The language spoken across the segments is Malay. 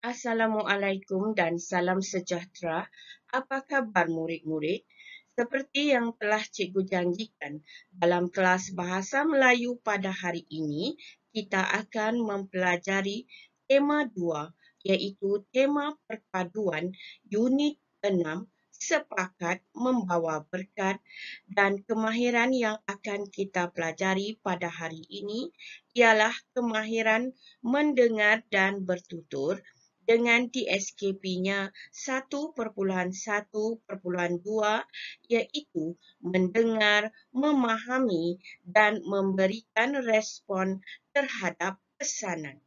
Assalamualaikum dan salam sejahtera. Apa khabar murid-murid? Seperti yang telah cikgu janjikan, dalam kelas Bahasa Melayu pada hari ini, kita akan mempelajari tema 2, iaitu tema perpaduan unit 6, sepakat membawa berkat, dan kemahiran yang akan kita pelajari pada hari ini ialah kemahiran mendengar dan bertutur dengan DSKP-nya 1.1.2, iaitu mendengar, memahami, dan memberikan respon terhadap pesanan.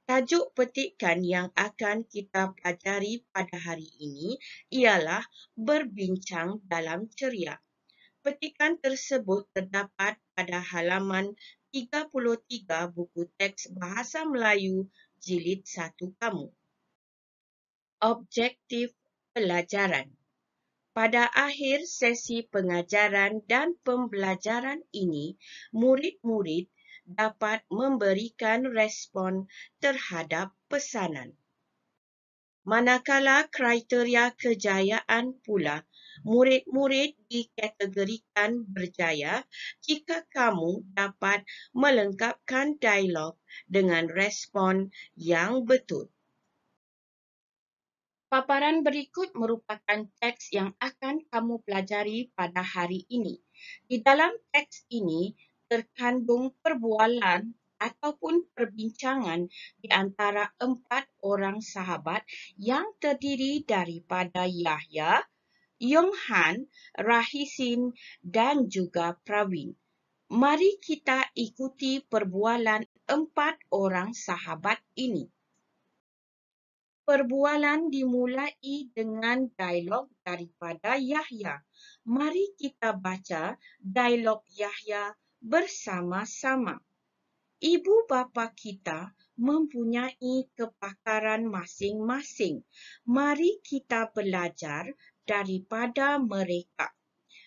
Tajuk petikan yang akan kita pelajari pada hari ini ialah berbincang dalam ceria. Petikan tersebut terdapat pada halaman 33 buku teks Bahasa Melayu Jilid 1 kamu. Objektif pelajaran. Pada akhir sesi pengajaran dan pembelajaran ini, murid-murid dapat memberikan respon terhadap pesanan. Manakala kriteria kejayaan pula, murid-murid dikategorikan berjaya jika kamu dapat melengkapkan dialog dengan respon yang betul. Paparan berikut merupakan teks yang akan kamu pelajari pada hari ini. Di dalam teks ini terkandung perbualan ataupun perbincangan di antara 4 orang sahabat yang terdiri daripada Yahya, Yonghan, Rahisin dan juga Pravin. Mari kita ikuti perbualan 4 orang sahabat ini. Perbualan dimulai dengan dialog daripada Yahya. Mari kita baca dialog Yahya bersama-sama. Ibu bapa kita mempunyai kepakaran masing-masing. Mari kita belajar daripada mereka.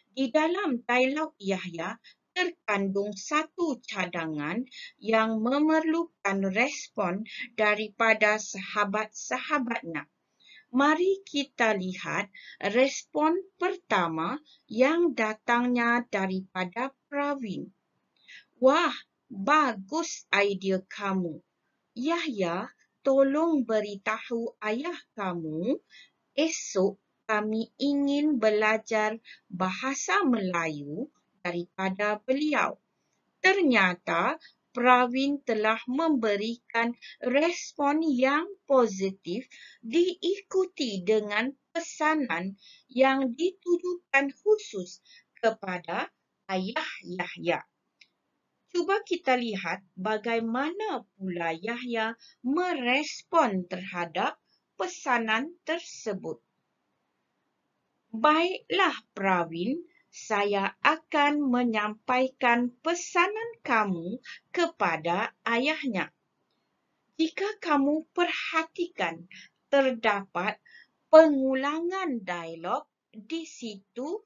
Di dalam dialog Yahya terkandung satu cadangan yang memerlukan respon daripada sahabat-sahabatnya. Mari kita lihat respon pertama yang datangnya daripada Pravin. Wah, bagus idea kamu. Yahya, tolong beritahu ayah kamu, esok kami ingin belajar bahasa Melayu daripada beliau. Ternyata Pravin telah memberikan respon yang positif diikuti dengan pesanan yang ditujukan khusus kepada ayah Yahya. Cuba kita lihat bagaimana pula Yahya merespon terhadap pesanan tersebut. Baiklah Pravin, saya akan menyampaikan pesanan kamu kepada ayahnya. Jika kamu perhatikan, terdapat pengulangan dialog di situ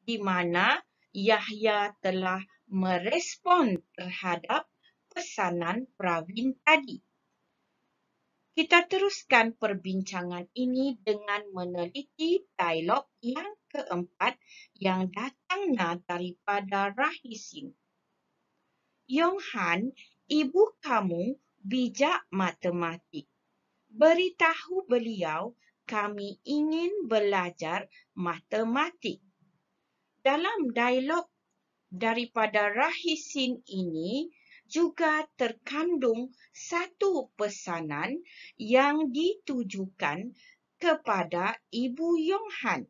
di mana Yahya telah merespon terhadap pesanan Pravin tadi. Kita teruskan perbincangan ini dengan meneliti dialog yang keempat yang datangnya daripada Rahisin. Yonghan, ibu kamu bijak matematik. Beritahu beliau kami ingin belajar matematik. Dalam dialog daripada Rahisin ini, juga terkandung satu pesanan yang ditujukan kepada Ibu Yonghan.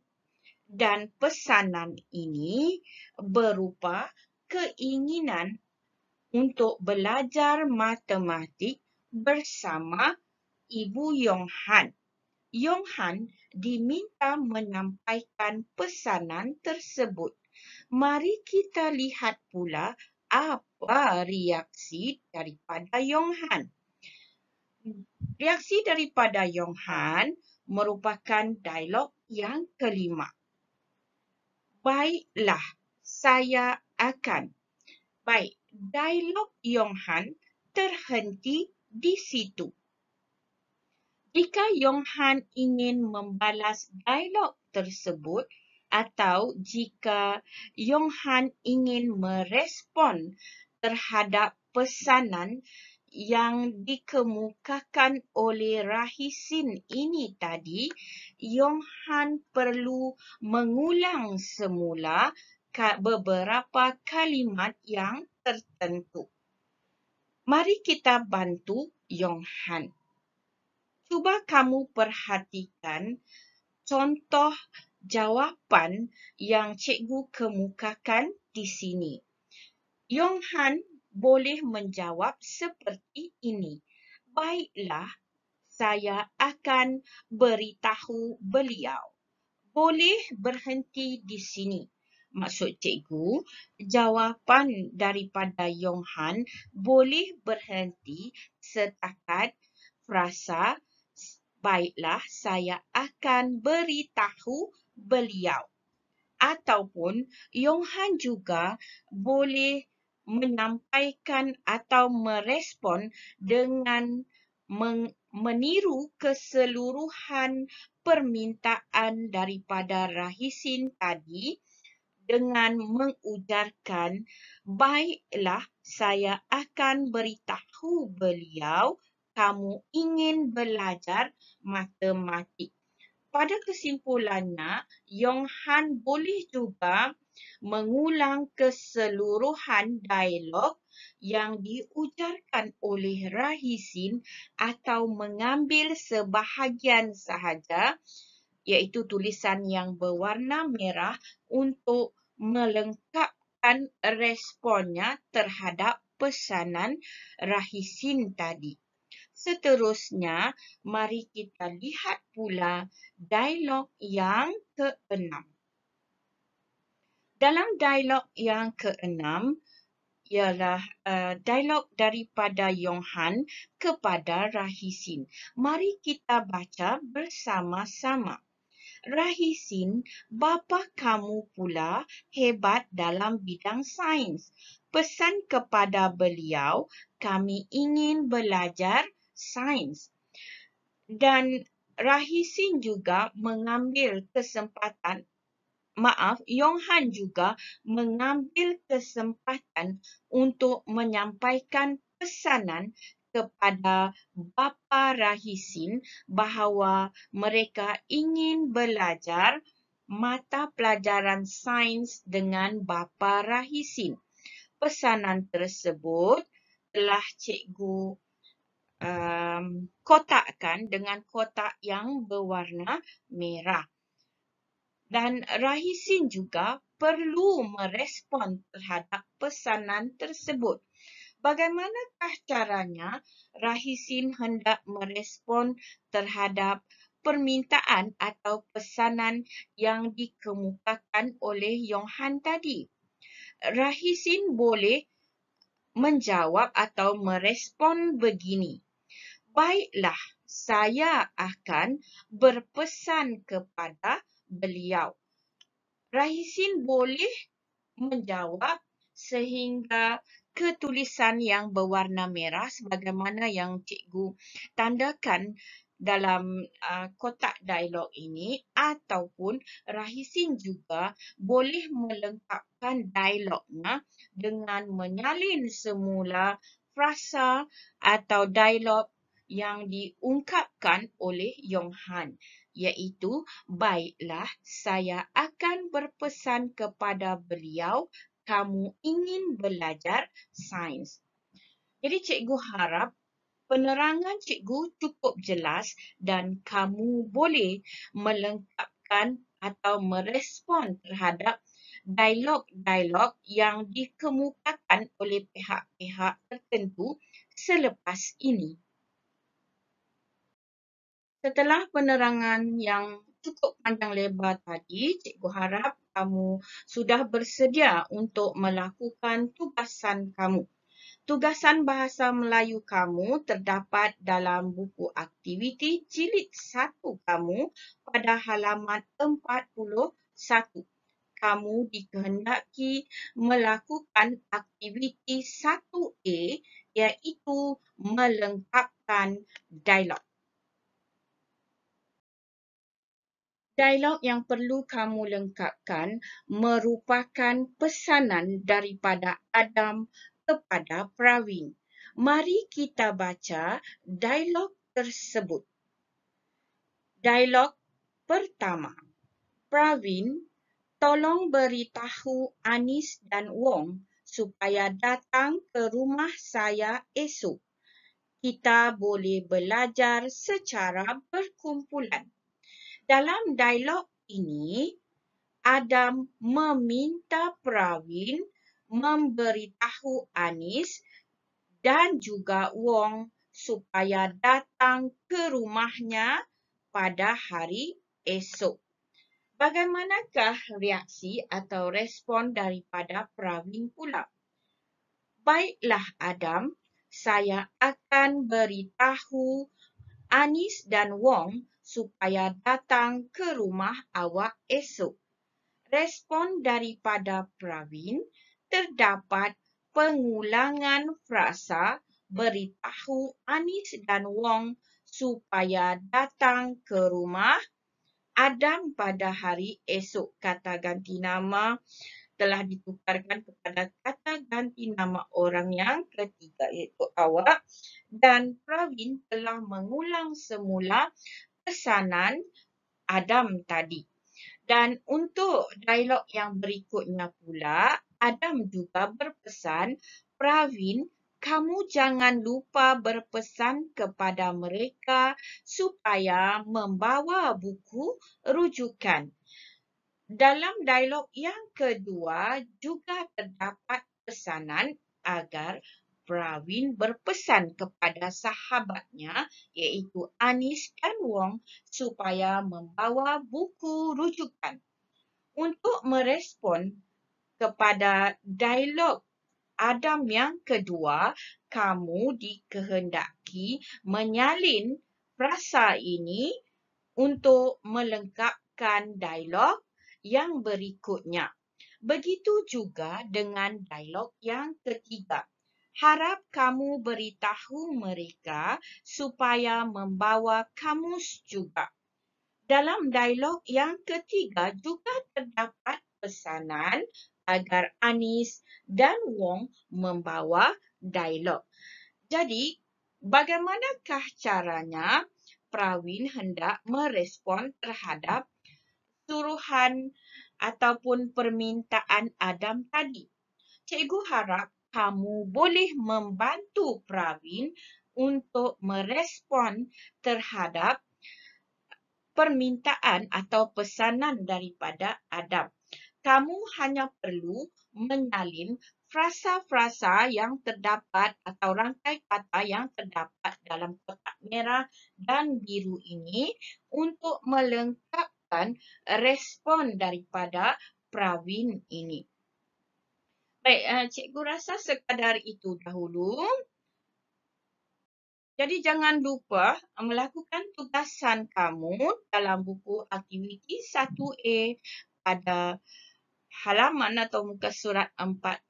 Dan pesanan ini berupa keinginan untuk belajar matematik bersama Ibu Yonghan. Yonghan diminta menyampaikan pesanan tersebut. Mari kita lihat pula apa reaksi daripada Yonghan. Reaksi daripada Yonghan merupakan dialog yang kelima. Baiklah, saya akan. Baik, dialog Yonghan terhenti di situ. Jika Yong Han ingin membalas dialog tersebut atau jika Yong Han ingin merespon terhadap pesanan yang dikemukakan oleh Rahisin ini tadi, Yong Han perlu mengulang semula beberapa kalimat yang tertentu. Mari kita bantu Yong Han. Cuba kamu perhatikan contoh jawapan yang cikgu kemukakan di sini. Yong Han boleh menjawab seperti ini. Baiklah, saya akan beritahu beliau. Boleh berhenti di sini. Maksud cikgu, jawapan daripada Yong Han boleh berhenti setakat frasa baiklah, saya akan beritahu beliau. Ataupun Yong Han juga boleh menyampaikan atau merespon dengan meniru keseluruhan permintaan daripada Rahisin tadi dengan mengujarkan, baiklah, saya akan beritahu beliau kamu ingin belajar matematik. Pada kesimpulannya, Yong Han boleh juga mengulang keseluruhan dialog yang diujarkan oleh Rahisin atau mengambil sebahagian sahaja, iaitu tulisan yang berwarna merah untuk melengkapkan responnya terhadap pesanan Rahisin tadi. Seterusnya, mari kita lihat pula dialog yang ke-6. Dalam dialog yang ke-6 ialah dialog daripada Yong Han kepada Rahisin. Mari kita baca bersama-sama. Rahisin, bapa kamu pula hebat dalam bidang sains. Pesan kepada beliau, kami ingin belajar sains. Dan Rahisin juga mengambil kesempatan, Yong Han juga mengambil kesempatan untuk menyampaikan pesanan kepada bapa Rahisin bahawa mereka ingin belajar mata pelajaran sains dengan bapa Rahisin. Pesanan tersebut telah cikgu kotakkan dengan kotak yang berwarna merah. Dan Rahisin juga perlu merespon terhadap pesanan tersebut. Bagaimanakah caranya Rahisin hendak merespon terhadap permintaan atau pesanan yang dikemukakan oleh Yong Han tadi? Rahisin boleh menjawab atau merespon begini. Baiklah, saya akan berpesan kepada beliau. Rahisin boleh menjawab sehingga ketulisan yang berwarna merah sebagaimana yang cikgu tandakan dalam kotak dialog ini, ataupun Rahisin juga boleh melengkapkan dialognya dengan menyalin semula frasa atau dialog yang diungkapkan oleh Yong Han, iaitu, baiklah, saya akan berpesan kepada beliau, kamu ingin belajar sains. Jadi cikgu harap penerangan cikgu cukup jelas dan kamu boleh melengkapkan atau merespon terhadap dialog-dialog yang dikemukakan oleh pihak-pihak tertentu selepas ini. Setelah penerangan yang cukup panjang lebar tadi, cikgu harap kamu sudah bersedia untuk melakukan tugasan kamu. Tugasan bahasa Melayu kamu terdapat dalam buku aktiviti jilid 1 kamu pada halaman 41. Kamu dikehendaki melakukan aktiviti 1A, iaitu melengkapkan dialog. Dialog yang perlu kamu lengkapkan merupakan pesanan daripada Adam kepada Pravin. Mari kita baca dialog tersebut. Dialog pertama. Pravin, tolong beritahu Anis dan Wong supaya datang ke rumah saya esok. Kita boleh belajar secara berkumpulan. Dalam dialog ini, Adam meminta Pravin memberitahu Anis dan juga Wong supaya datang ke rumahnya pada hari esok. Bagaimanakah reaksi atau respon daripada Pravin pula? Baiklah Adam, saya akan beritahu Anis dan Wong supaya datang ke rumah awak esok. Respon daripada Pravin terdapat pengulangan frasa beritahu Anis dan Wong supaya datang ke rumah Adam pada hari esok. Kata ganti nama telah ditukarkan kepada kata ganti nama orang yang ketiga iaitu awak, dan Pravin telah mengulang semula pesanan Adam tadi. Dan untuk dialog yang berikutnya pula, Adam juga berpesan, Pravin, kamu jangan lupa berpesan kepada mereka supaya membawa buku rujukan. Dalam dialog yang kedua juga terdapat pesanan agar Pravin berpesan kepada sahabatnya iaitu Anis dan Wong supaya membawa buku rujukan. Untuk merespon kepada dialog Adam yang kedua, kamu dikehendaki menyalin frasa ini untuk melengkapkan dialog yang berikutnya. Begitu juga dengan dialog yang ketiga. Harap kamu beritahu mereka supaya membawa kamus juga. Dalam dialog yang ketiga juga terdapat pesanan agar Anis dan Wong membawa dialog. Jadi, bagaimanakah caranya Pravin hendak merespon terhadap suruhan ataupun permintaan Adam tadi? Cikgu harap kamu boleh membantu Pravin untuk merespon terhadap permintaan atau pesanan daripada Adam. Kamu hanya perlu menyalin frasa-frasa yang terdapat atau rangkai kata yang terdapat dalam kotak merah dan biru ini untuk melengkapkan respon daripada Pravin ini. Baik, cikgu rasa sekadar itu dahulu. Jadi jangan lupa melakukan tugasan kamu dalam buku aktiviti 1A pada halaman atau muka surat 41.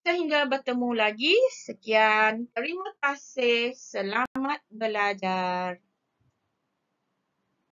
Sehingga bertemu lagi, sekian. Terima kasih. Selamat belajar.